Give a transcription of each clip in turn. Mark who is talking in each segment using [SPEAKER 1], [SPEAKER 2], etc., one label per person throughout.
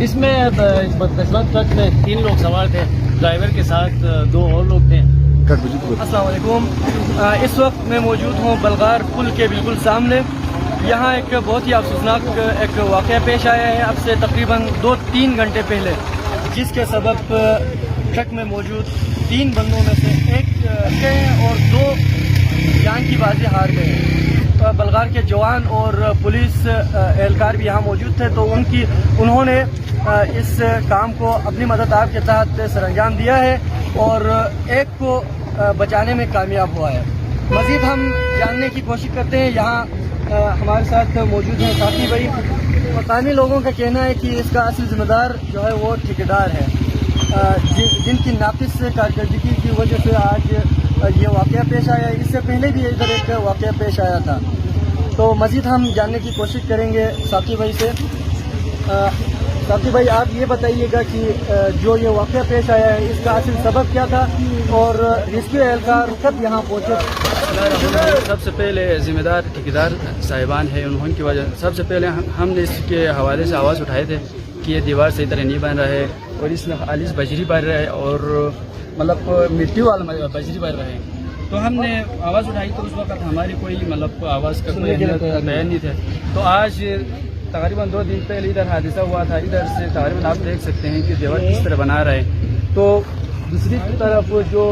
[SPEAKER 1] اس میں بدقسمت ٹرک میں 3 لوگ سوار تھے، ڈرائیور کے ساتھ 2 اور لوگ تھے۔ السلام علیکم، اس وقت میں موجود ہوں بلغار پل کے بالکل سامنے۔ یہاں ایک بہت ہی افسوسناک ایک واقعہ پیش آیا ہے اب سے تقریباً 2-3 گھنٹے پہلے، جس کے سبب ٹرک میں موجود 3 بندوں میں سے ایک ہیں اور 2 جان کی بازی ہار گئے ہیں۔ بلغار کے جوان اور پولیس اہلکار بھی یہاں موجود تھے، تو انہوں نے اس کام کو اپنی مدد آپ کے تحت سر انجام دیا ہے اور ایک کو بچانے میں کامیاب ہوا ہے۔ مزید ہم جاننے کی کوشش کرتے ہیں۔ یہاں ہمارے ساتھ موجود ہیں ساتھی بھائی۔ مقامی لوگوں کا کہنا ہے کہ اس کا اصل ذمہ دار جو ہے وہ ٹھیکیدار ہے، جن کی ناقص کارکردگی کی وجہ سے آج یہ واقعہ پیش آیا ہے۔ اس سے پہلے بھی ادھر ایک واقعہ پیش آیا تھا، تو مزید ہم جاننے کی کوشش کریں گے ساتھی بھائی سے۔ ساتھی بھائی، آپ یہ بتائیے گا کہ جو یہ واقعہ پیش آیا ہے اس کا اصل سبب کیا تھا اور ریسکیو اہلکار کب یہاں پہنچے؟
[SPEAKER 2] سب سے پہلے ذمہ دار ٹھیکیدار صاحبان ہیں، انہوں کی وجہ سب سے پہلے ہم نے اس کے حوالے سے آواز اٹھائے تھے کہ یہ دیوار صحیح طرح نہیں بن رہا ہے اور اس میں خالص بجری بن رہا ہے اور مطلب مٹی والا بجری بن رہا ہے، تو ہم نے آواز اٹھائی تو اس وقت ہماری کوئی مطلب آواز کا کوئی بیان نہیں تھا۔ تو آج تقریباً 2 دن پہلے ادھر حادثہ ہوا تھا، ادھر سے تقریباً آپ دیکھ سکتے ہیں کہ دیوار کس طرح بنا رہا ہے، تو دوسری طرف جو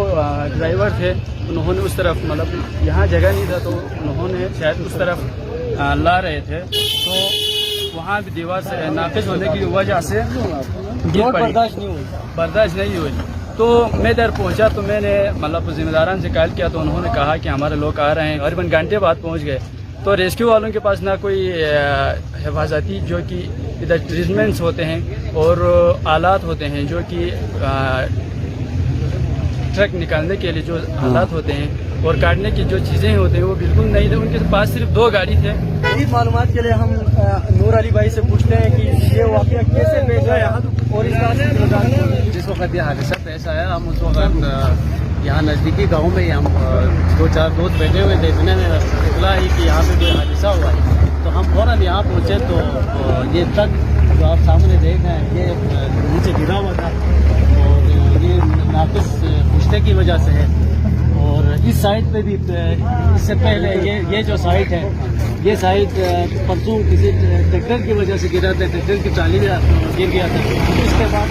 [SPEAKER 2] ڈرائیور تھے انہوں نے اس طرف مطلب یہاں جگہ نہیں تھا تو انہوں نے شاید اس طرف لا رہے تھے، تو وہاں بھی دیوار سے ناقص ہونے کی وجہ سے برداشت نہیں ہوئی۔ تو میں ادھر پہنچا تو میں نے مطلب ذمہ داران سے کال کیا تو انہوں نے کہا کہ ہمارے لوگ آ رہے ہیں، تقریباً گھنٹے بعد پہنچ گئے۔ تو ریسکیو والوں کے پاس نہ کوئی حفاظتی جو کہ ادھر ٹریٹمنٹس ہوتے ہیں اور آلات ہوتے ہیں جو کہ ٹرک نکالنے کے لیے جو آلات ہوتے ہیں اور کاٹنے کی جو چیزیں ہوتے ہیں وہ بالکل نہیں تھے، ان کے پاس صرف 2 گاڑی تھے۔
[SPEAKER 1] مزید معلومات کے لیے ہم نور علی بھائی سے پوچھتے ہیں کہ یہ واقعہ کیسے پیش آیا اور اس کا
[SPEAKER 3] جس وقت یہ حادثہ پیش آیا ہم اس وقت یہاں نزدیکی گاؤں میں ہم 2-4 دوست بیٹھے ہوئے تھے، اتنے میں اطلاع ہی کہ یہاں پہ کوئی حادثہ ہوا ہے، تو ہم فوراً یہاں پہنچے تو یہ ٹرک جو آپ سامنے دیکھ رہے ہیں یہ نیچے گرا ہوا تھا اور یہ ناقص پشتے کی وجہ سے ہے، اور اس سائڈ پہ بھی اس سے پہلے یہ جو سائڈ ہے یہ سائڈ پرسوں کسی ٹریکٹر کی وجہ سے گرا تھا، ٹریکٹر کی ٹرالی گر گیا تھا، اس کے بعد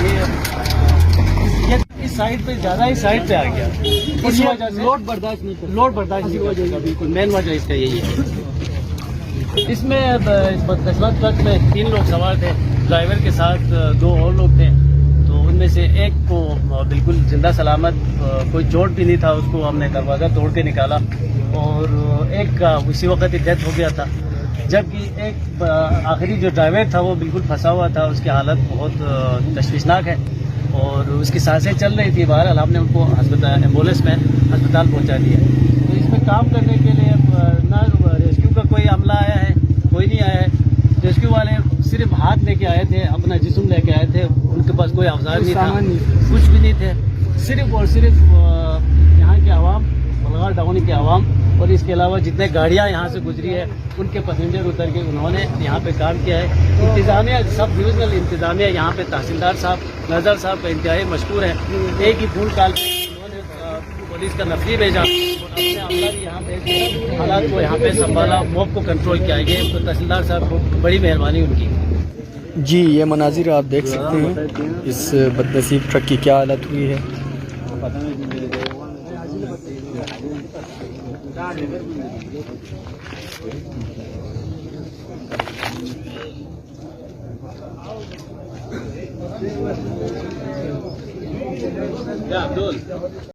[SPEAKER 3] یہ اس سائڈ پہ زیادہ ہی سائڈ پہ آ گیا، اس وجہ سے لوڈ برداشت نہیں کرتا، بالکل مین وجہ اس کا یہی ہے۔
[SPEAKER 1] اس میں بدقسمت ٹرک میں 3 لوگ سوار تھے، ڈرائیور کے ساتھ 2 اور لوگ تھے، تو ان میں سے ایک کو بالکل زندہ سلامت، کوئی چوٹ بھی نہیں تھا، اس کو ہم نے دروازہ توڑ کے نکالا اور ایک کا اسی وقت ہی ڈیتھ ہو گیا تھا، جبکہ ایک آخری جو ڈرائیور تھا وہ بالکل پھنسا ہوا تھا، اس کی حالت بہت تشویشناک ہے اور اس کی سانسیں چل رہی تھی۔ بہرحال ہم نے ان کو ایمبولینس میں ہسپتال پہنچا دیا۔ تو اس میں کام کرنے کے لیے نہ ریسکیو کا کوئی عملہ آیا ہے، کوئی نہیں آیا ہے۔ ریسکیو والے صرف ہاتھ لے کے آئے تھے، اپنا جسم لے کے آئے تھے، ان کے پاس کوئی اوزار نہیں تھا، کچھ بھی نہیں تھے، صرف اور صرف یہاں کے عوام، بلغار ڈاؤن کے عوام اور اس کے علاوہ جتنے گاڑیاں یہاں سے گزری ہے ان کے پیسنجر اتر کے انہوں نے یہاں پہ کام کیا ہے۔ انتظامیہ سب ڈویژنل انتظامیہ یہاں پہ تحصیلدار صاحب، نظر صاحب کا انتہائی مشکور ہے، ایک ہی فون کال پہ انہوں نے پولیس کا نفری بھیجا اور اپنے عملہ بھی یہاں پہ حالات کو یہاں پہ سنبھالا، موب کو کنٹرول کیا، یہ تحصیلدار صاحب کو بڑی مہربانی ان کی۔
[SPEAKER 4] جی، یہ مناظر آپ دیکھ سکتے ہیں اس بدنصیب ٹرک کی کیا حالت ہوئی ہے۔
[SPEAKER 3] عبدل